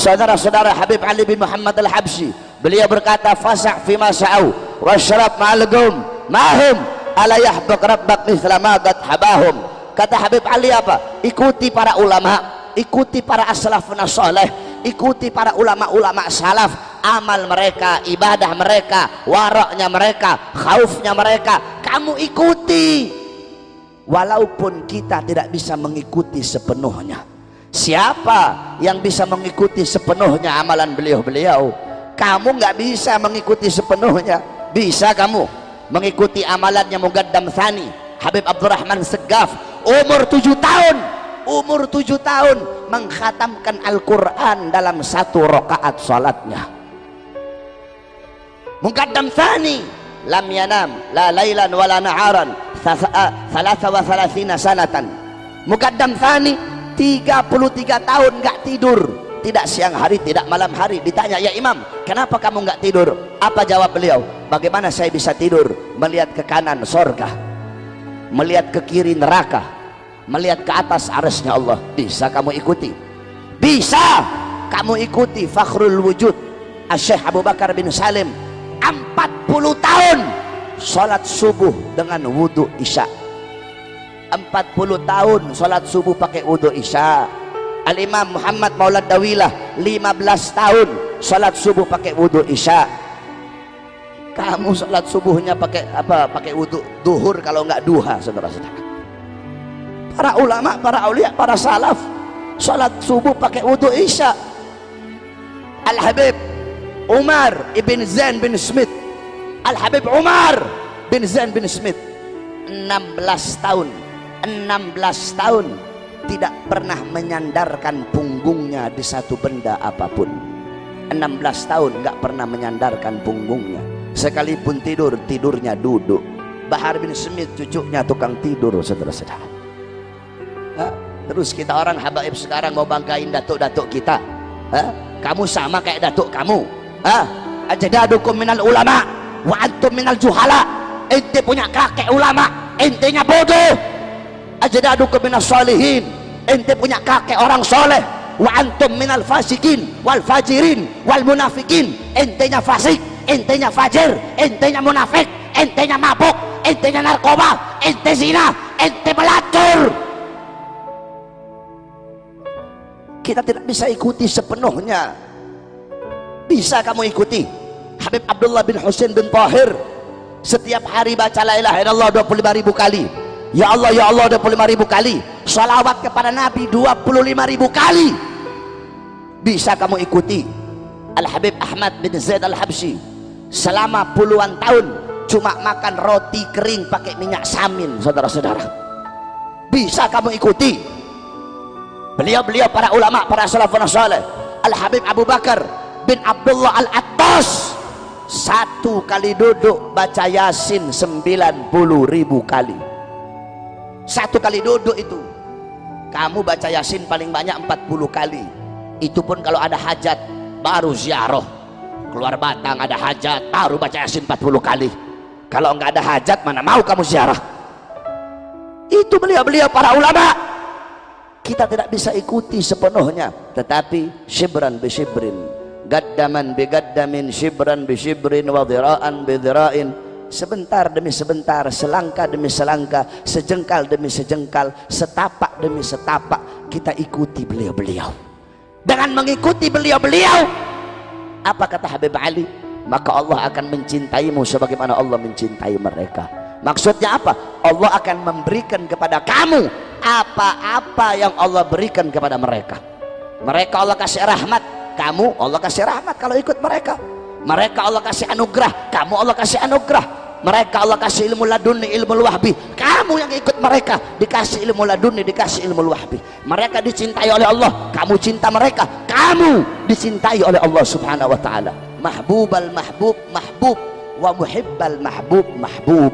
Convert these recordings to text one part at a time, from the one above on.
Saudara-saudara, Habib Ali bin Muhammad Al-Habsyi, beliau berkata, fasa' fima sa'au wasyrab ma'algum mahum ala yahbak rabbak mithla ma qad habahum. Kata Habib Ali apa? Ikuti para ulama, ikuti para as-salafun as-salih, ikuti para ulama-ulama salaf, amal mereka, ibadah mereka, waraknya mereka, khaufnya mereka, kamu ikuti. Walaupun kita tidak bisa mengikuti sepenuhnya. Siapa yang bisa mengikuti sepenuhnya amalan beliau-beliau? Kamu nggak bisa mengikuti sepenuhnya. Bisa kamu mengikuti amalannya Muqaddam Tsani Habib Abdurrahman Segaf, umur 7 tahun, umur 7 tahun mengkhatamkan Al-Quran dalam 1 rakaat salatnya. Muqaddam Tsani lam yanam la lailan wala naharan 33 sanatan. Muqaddam Tsani 33 tahun nggak tidur, tidak siang hari, tidak malam hari. Ditanya, ya Imam, kenapa kamu nggak tidur? Apa jawab beliau? Bagaimana saya bisa tidur? Melihat ke kanan sorga, melihat ke kiri neraka, melihat ke atas arasnya Allah. Bisa kamu ikuti? Bisa kamu ikuti Fakhrul Wujud Syekh Abu Bakar bin Salim, 40 tahun sholat subuh dengan wudhu isya. 40 tahun sholat subuh pakai wudhu isya. Al-Imam Muhammad Maulad Dawilah 15 tahun sholat subuh pakai wudhu isya. Kamu sholat subuhnya pakai apa? Pakai wudhu duhur kalau nggak duha, saudara-saudara. Para ulama, para aulia, para salaf sholat subuh pakai wudhu isya. Al-Habib Umar ibn Zain bin Smith, Al-Habib Umar bin Zain bin Smith 16 tahun tidak pernah menyandarkan punggungnya di satu benda apapun. 16 tahun nggak pernah menyandarkan punggungnya. Sekalipun tidur, tidurnya duduk. Bahar bin Smith cucunya tukang tidur, saudara-saudara. Terus kita orang habaib sekarang mau banggain datuk-datuk kita. Kamu sama kayak datuk kamu. Ajdadukum minal ulama wa antum minal juhala. Ente punya kakek ulama, entenya bodoh. Ajdadukum minas sholihin, ente punya kakek orang soleh. Wa antum minal fasikin wal fajirin wal munafikin, entenya fasik, entenya fajir, entenya munafik, entenya mabuk, entenya narkoba, ente zina, ente pelacur. Kita tidak bisa ikuti sepenuhnya. Bisa kamu ikuti Habib Abdullah bin Husain bin Tahir, setiap hari baca la ilaha illallah 25.000 kali, ya Allah ya Allah 25.000 kali, salawat kepada Nabi 25.000 kali. Bisa kamu ikuti Al-Habib Ahmad bin Zaid Al-Habsyi, selama puluhan tahun cuma makan roti kering pakai minyak samin, saudara-saudara. Bisa kamu ikuti beliau-beliau para ulama, para salafun saleh. Al-Habib Abu Bakar bin Abdullah Al-Attas, 1 kali duduk baca Yasin 90.000 kali. 1 kali duduk itu kamu baca Yasin paling banyak 40 kali. Itu pun kalau ada hajat baru ziarah, keluar Batang ada hajat baru baca Yasin 40 kali. Kalau nggak ada hajat mana mau kamu ziarah. Itu beliau-beliau para ulama. Kita tidak bisa ikuti sepenuhnya, tetapi shibran bi shibrin, gaddaman bi gaddamin, shibran bi shibrin, wa dhira'an bi dhira'in, sebentar demi sebentar, selangkah demi selangkah, sejengkal demi sejengkal, setapak demi setapak, kita ikuti beliau-beliau. Dengan mengikuti beliau-beliau, apa kata Habib Ali? Maka Allah akan mencintaimu sebagaimana Allah mencintai mereka. Maksudnya apa? Allah akan memberikan kepada kamu apa-apa yang Allah berikan kepada mereka. Mereka Allah kasih rahmat, kamu Allah kasih rahmat kalau ikut mereka. Mereka Allah kasih anugerah, kamu Allah kasih anugerah. Mereka Allah kasih ilmu laduni, ilmu wahbi, kamu yang ikut mereka dikasih ilmu laduni, dikasih ilmu wahbi. Mereka dicintai oleh Allah, kamu cinta mereka, kamu dicintai oleh Allah subhanahu wa ta'ala. Mahbubal mahbub mahbub, wa muhibbal mahbub mahbub.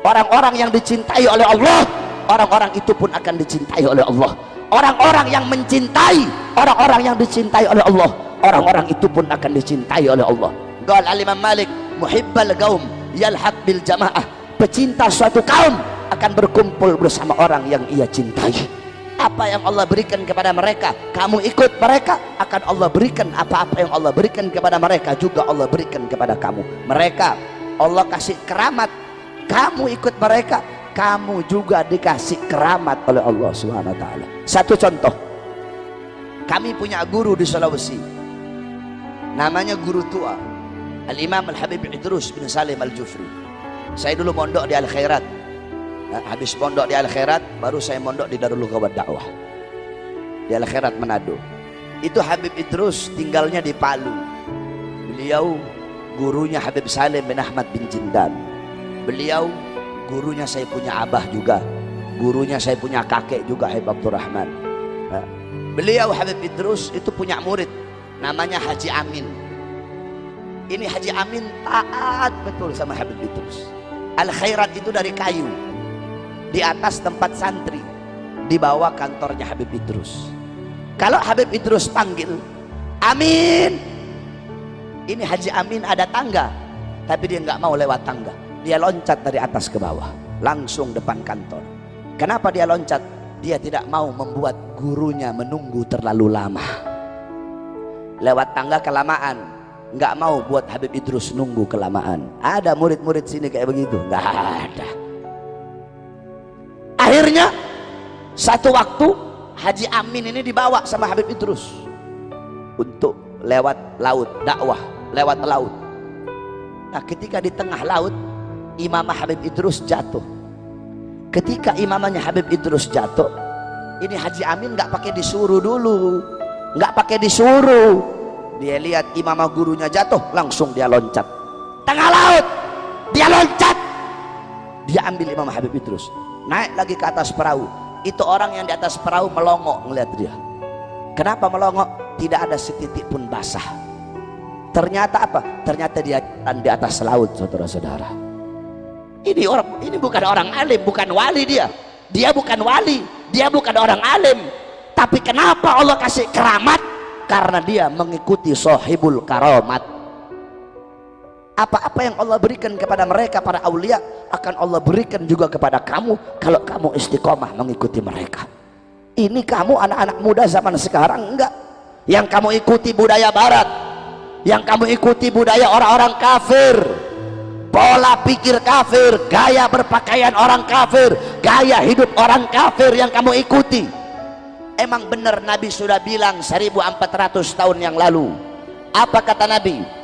Orang-orang yang dicintai oleh Allah, orang-orang itu pun akan dicintai oleh Allah. Orang-orang yang mencintai orang-orang yang dicintai oleh Allah, orang-orang itu pun akan dicintai oleh Allah. Qala al-Imam Malik, muhibbal qaum yalhaq bil jamaah. Pecinta suatu kaum akan berkumpul bersama orang yang ia cintai. apa yang Allah berikan kepada mereka, kamu ikut mereka, akan Allah berikan apa-apa yang Allah berikan kepada mereka juga Allah berikan kepada kamu. Mereka Allah kasih keramat, kamu ikut mereka, kamu juga dikasih keramat oleh Allah Subhanahu wa taala. Satu contoh, kami punya guru di Sulawesi, namanya guru tua Al-Imam Al-Habib Idrus bin Salim Al-Jufri. Saya dulu mondok di Al-Khairat. Habis mondok di Al-Khairat, baru saya mondok di Darul Lughah Dakwah di Al-Khairat Manado. Itu Habib Idrus tinggalnya di Palu. Beliau gurunya Habib Salim bin Ahmad bin Jindan. Beliau gurunya saya punya abah juga, gurunya saya punya kakek juga, Habib Abdurrahman. Beliau Habib Idrus itu punya murid namanya Haji Amin. Ini Haji Amin taat betul sama Habib Idrus. Al-Khairat itu dari kayu, di atas tempat santri, di bawah kantornya Habib Idrus. Kalau Habib Idrus panggil Amin, ini Haji Amin ada tangga, tapi dia nggak mau lewat tangga, dia loncat dari atas ke bawah langsung depan kantor. Kenapa dia loncat? Dia tidak mau membuat gurunya menunggu terlalu lama. Lewat tangga kelamaan, nggak mau buat Habib Idrus nunggu kelamaan. Ada murid-murid sini kayak begitu? Nggak ada. Akhirnya satu waktu Haji Amin ini dibawa sama Habib Idrus untuk lewat laut, dakwah lewat laut. Nah, ketika di tengah laut, imamah Habib Idrus jatuh. Ketika imamahnya Habib Idrus jatuh, ini Haji Amin nggak pakai disuruh dulu, nggak pakai disuruh. Dia lihat imamah gurunya jatuh, langsung dia loncat. Tengah laut, dia loncat. Dia ambil imamah Habib Idrus, naik lagi ke atas perahu. Itu orang yang di atas perahu melongok ngeliat dia. Kenapa melongok? Tidak ada setitik pun basah. Ternyata apa? Ternyata dia di atas laut, saudara-saudara. Ini bukan orang alim, bukan wali dia. Dia bukan wali, dia bukan orang alim. Tapi kenapa Allah kasih keramat? Karena dia mengikuti sahibul karamat. Apa-apa yang Allah berikan kepada mereka para aulia akan Allah berikan juga kepada kamu kalau kamu istiqomah mengikuti mereka. Ini kamu anak-anak muda zaman sekarang enggak, yang kamu ikuti budaya barat, yang kamu ikuti budaya orang-orang kafir, pola pikir kafir, gaya berpakaian orang kafir, gaya hidup orang kafir yang kamu ikuti. Emang benar Nabi sudah bilang 1400 tahun yang lalu. Apa kata Nabi?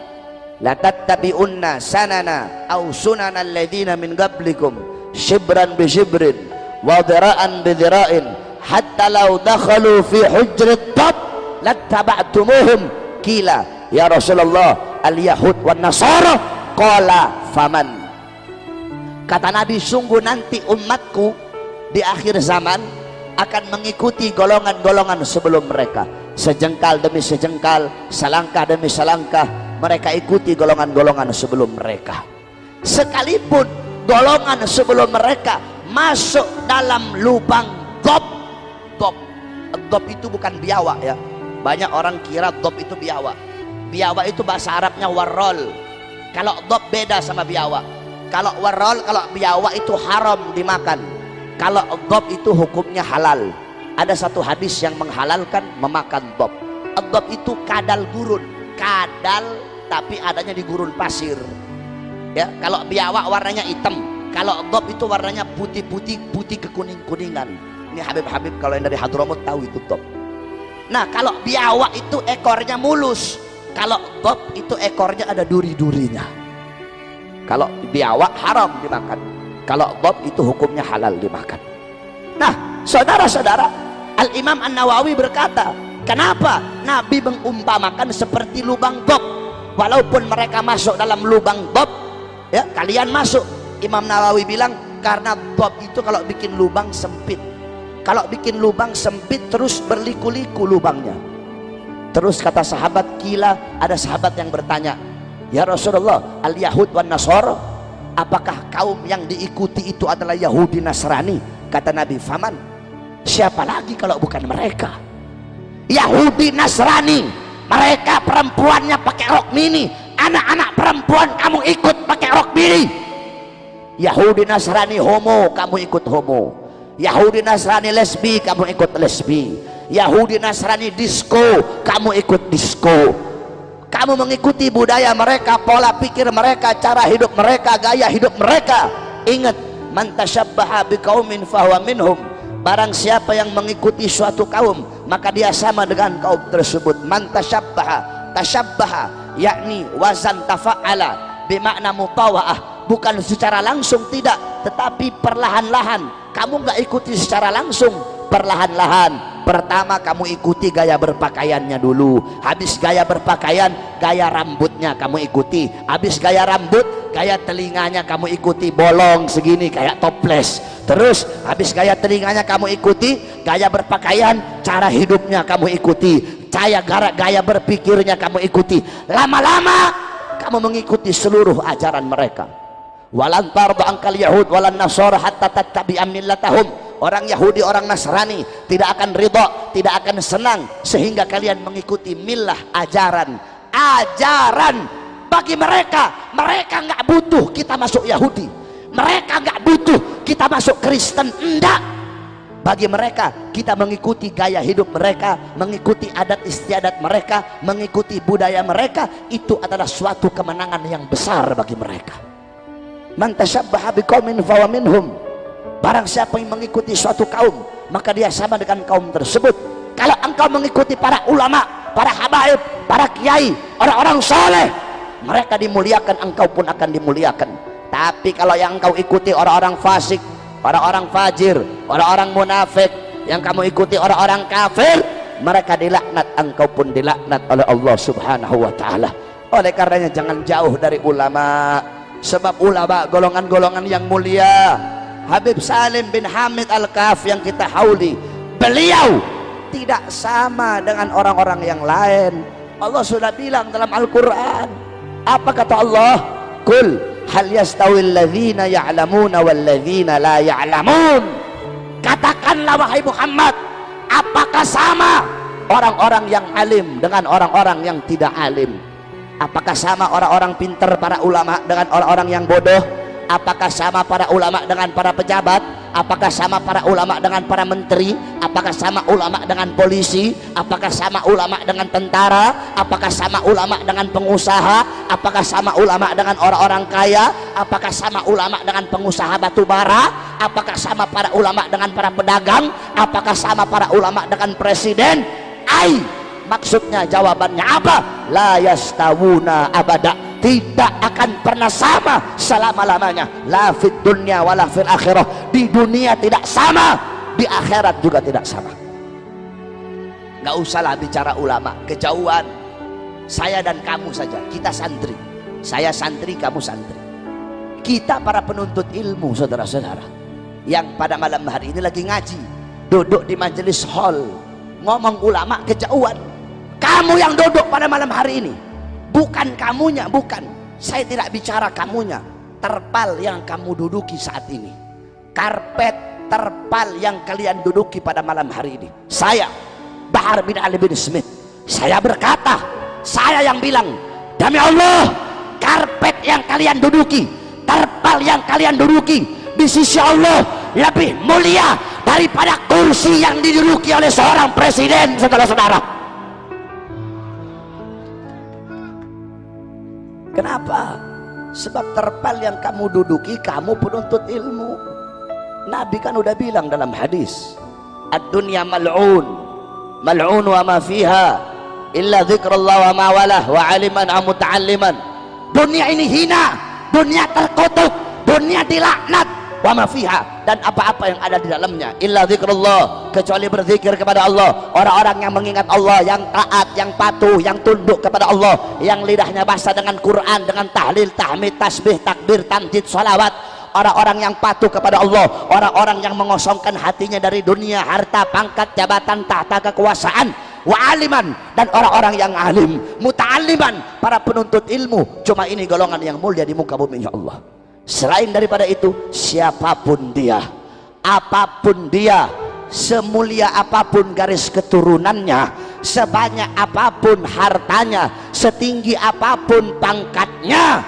La tattabi'unna sanana aw sunana alladhina min qablikum shibran bi shibrin wa dhira'an bi dhira'in hatta law dakhalu fi hujrat tab lattaba'tumuhum. Qila ya Rasulullah al yahud wan nasara, qala faman. Kata Nabi, sungguh nanti umatku di akhir zaman akan mengikuti golongan-golongan sebelum mereka, sejengkal demi sejengkal, selangkah demi selangkah. Mereka ikuti golongan-golongan sebelum mereka, sekalipun golongan sebelum mereka masuk dalam lubang dob. Dob itu bukan biawak ya, banyak orang kira dob itu biawak. Biawak itu bahasa Arabnya warrol. Kalau dob beda sama biawak. Kalau warrol, kalau biawak itu haram dimakan. Kalau dob itu hukumnya halal. Ada satu hadis yang menghalalkan memakan dob. Dob itu kadal gurun, kadal tapi adanya di gurun pasir ya. Kalau biawak warnanya hitam, kalau dob itu warnanya putih-putih, putih kekuning-kuningan. Ini Habib-habib kalau yang dari Hadramut tahu itu dob. Nah, kalau biawak itu ekornya mulus, kalau dob itu ekornya ada duri-durinya. Kalau biawak haram dimakan, kalau dob itu hukumnya halal dimakan. Nah, saudara-saudara, Al-Imam An-Nawawi berkata, kenapa Nabi mengumpamakan seperti lubang dob? Walaupun mereka masuk dalam lubang dob ya, kalian masuk. Imam Nawawi bilang karena dob itu kalau bikin lubang sempit, kalau bikin lubang sempit terus berliku-liku lubangnya. Terus kata sahabat, kila, ada sahabat yang bertanya, ya Rasulullah, al yahud wan nasara, apakah kaum yang diikuti itu adalah Yahudi Nasrani? Kata Nabi, faman, siapa lagi kalau bukan mereka? Yahudi Nasrani, mereka perempuannya pakai rok mini, anak-anak perempuan kamu ikut pakai rok mini. Yahudi Nasrani homo, kamu ikut homo. Yahudi Nasrani lesbi, kamu ikut lesbi. Yahudi Nasrani disco, kamu ikut disco. Kamu mengikuti budaya mereka, pola pikir mereka, cara hidup mereka, gaya hidup mereka. Ingat, man tasyabbaha biqaumin fahuwa minhum. Barang siapa yang mengikuti suatu kaum, maka dia sama dengan kaum tersebut. Man tasyabbaha, tasyabbaha yakni wazan tafa'ala bimakna mutawa'ah, bukan secara langsung, tidak, tetapi perlahan-lahan. Kamu nggak ikuti secara langsung, perlahan-lahan. Pertama kamu ikuti gaya berpakaiannya dulu, habis gaya berpakaian, gaya rambutnya kamu ikuti, habis gaya rambut, gaya telinganya kamu ikuti, bolong segini kayak toples. Terus habis gaya telinganya kamu ikuti, gaya berpakaian, cara hidupnya kamu ikuti, gaya berpikirnya kamu ikuti. Lama-lama kamu mengikuti seluruh ajaran mereka. Walan tarda angkal yahud walan nasara hatta tattabi'a millatahum. Orang Yahudi, orang Nasrani tidak akan ridha, tidak akan senang sehingga kalian mengikuti millah, ajaran bagi mereka. Mereka nggak butuh kita masuk Yahudi, mereka nggak butuh kita masuk Kristen, enggak. Bagi mereka kita mengikuti gaya hidup mereka, mengikuti adat istiadat mereka, mengikuti budaya mereka, itu adalah suatu kemenangan yang besar bagi mereka. Man tasyabbaha biqaumin fahuwa minhum. Barang siapa yang mengikuti suatu kaum, maka dia sama dengan kaum tersebut. Kalau engkau mengikuti para ulama, para habaib, para kiai, orang-orang soleh, mereka dimuliakan, engkau pun akan dimuliakan. Tapi kalau yang engkau ikuti orang-orang fasik, orang-orang fajir, orang-orang munafik, yang kamu ikuti orang-orang kafir, mereka dilaknat, engkau pun dilaknat oleh Allah subhanahu wa ta'ala. Oleh karenanya jangan jauh dari ulama, sebab ulama golongan-golongan yang mulia. Habib Salim bin Hamid Al-Kaf yang kita hauli, beliau tidak sama dengan orang-orang yang lain. Allah sudah bilang dalam Al-Quran, apa kata Allah? Qul hal yastawil ladzina ya'lamuna wal ladzina la ya'lamun. Katakanlah wahai Muhammad, apakah sama orang-orang yang alim dengan orang-orang yang tidak alim? Apakah sama orang-orang pintar para ulama dengan orang-orang yang bodoh? Apakah sama para ulama dengan para pejabat? Apakah sama para ulama dengan para menteri? Apakah sama ulama dengan polisi? Apakah sama ulama dengan tentara? Apakah sama ulama dengan pengusaha? Apakah sama ulama dengan orang-orang kaya? Apakah sama ulama dengan pengusaha batu bara? Apakah sama para ulama dengan para pedagang? Apakah sama para ulama dengan presiden? Maksudnya jawabannya apa? La yastawuna abada, tidak akan pernah sama selama-lamanya. La fid dunya wala fil akhirah, di dunia tidak sama, di akhirat juga tidak sama. Nggak usahlah bicara ulama, kejauhan. Saya dan kamu saja, kita santri, saya santri, kamu santri, kita para penuntut ilmu, saudara-saudara, yang pada malam hari ini lagi ngaji, duduk di majelis hall, ngomong ulama, kejauhan. Kamu yang duduk pada malam hari ini, bukan kamunya, bukan, saya tidak bicara kamunya. Terpal yang kamu duduki saat ini, karpet terpal yang kalian duduki pada malam hari ini, saya Bahar bin Ali bin Smith, saya berkata, saya yang bilang, demi Allah, karpet yang kalian duduki, terpal yang kalian duduki di sisi Allah lebih mulia daripada kursi yang diduduki oleh seorang presiden, saudara-saudara. Kenapa? Sebab terpal yang kamu duduki, kamu penuntut ilmu. Nabi kan udah bilang dalam hadis, ad-dunya mal'un, mal'un wa ma fiha illa dzikrullah wa ma walah wa aliman am muta'alliman. Dunia ini hina, dunia terkutuk, dunia dilaknat, wa ma fiha, dan apa-apa yang ada di dalamnya, illa dzikrullah, kecuali berzikir kepada Allah. Orang-orang yang mengingat Allah, yang taat, yang patuh, yang tunduk kepada Allah, yang lidahnya basah dengan Quran, dengan tahlil, tahmid, tasbih, takbir, tamjid, salawat. Orang-orang yang patuh kepada Allah, orang-orang yang mengosongkan hatinya dari dunia, harta, pangkat, jabatan, tahta, kekuasaan, wa aliman, dan orang-orang yang alim, muta'alliman, para penuntut ilmu. Cuma ini golongan yang mulia di muka bumi, ya Allah. Selain daripada itu, siapapun dia, apapun dia, semulia apapun garis keturunannya, sebanyak apapun hartanya, setinggi apapun pangkatnya,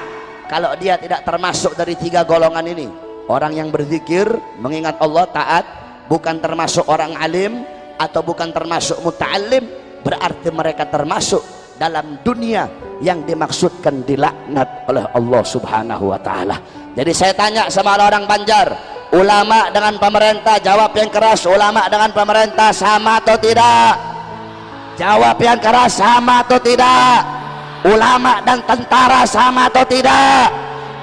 kalau dia tidak termasuk dari tiga golongan ini, orang yang berzikir, mengingat Allah, taat, bukan termasuk orang alim atau bukan termasuk muta'alim, berarti mereka termasuk dalam dunia yang dimaksudkan dilaknat oleh Allah Subhanahu wa taala. Jadi saya tanya sama orang Banjar, ulama dengan pemerintah, jawab yang keras, ulama dengan pemerintah sama atau tidak? Jawab yang keras, sama atau tidak? Ulama dan tentara sama atau tidak?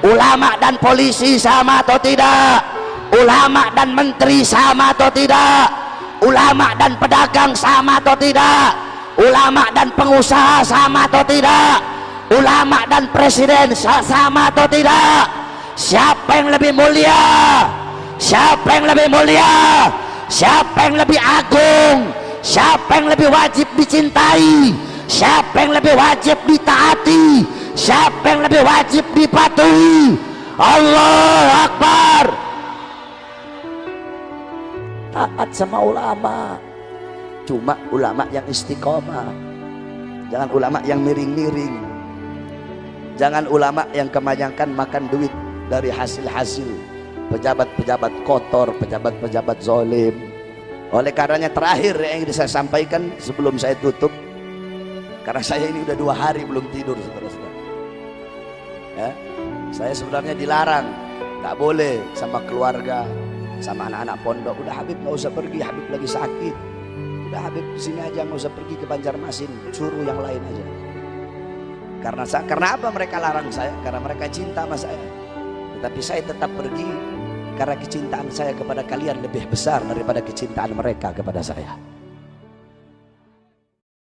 Ulama dan polisi sama atau tidak? Ulama dan menteri sama atau tidak? Ulama dan pedagang sama atau tidak? Ulama dan pengusaha sama atau tidak? Ulama dan presiden sama atau tidak? Siapa yang lebih mulia? Siapa yang lebih mulia? Siapa yang lebih agung? Siapa yang lebih wajib dicintai? Siapa yang lebih wajib ditaati? Siapa yang lebih wajib dipatuhi? Allahu Akbar. Taat sama ulama, cuma ulama yang istiqomah, jangan ulama yang miring-miring, jangan ulama yang kebanyakan makan duit dari hasil-hasil pejabat-pejabat kotor, pejabat-pejabat zalim. Oleh karenanya terakhir yang ingin saya sampaikan sebelum saya tutup, karena saya ini udah 2 hari belum tidur, saudara-saudara ya, saya sebenarnya dilarang, nggak boleh sama keluarga, sama anak-anak pondok. Udah Habib nggak usah pergi, Habib lagi sakit. Udah Habib di sini aja, nggak usah pergi ke Banjarmasin, suruh yang lain aja. Karena apa mereka larang saya? Karena mereka cinta sama saya. Tetapi saya tetap pergi karena kecintaan saya kepada kalian lebih besar daripada kecintaan mereka kepada saya.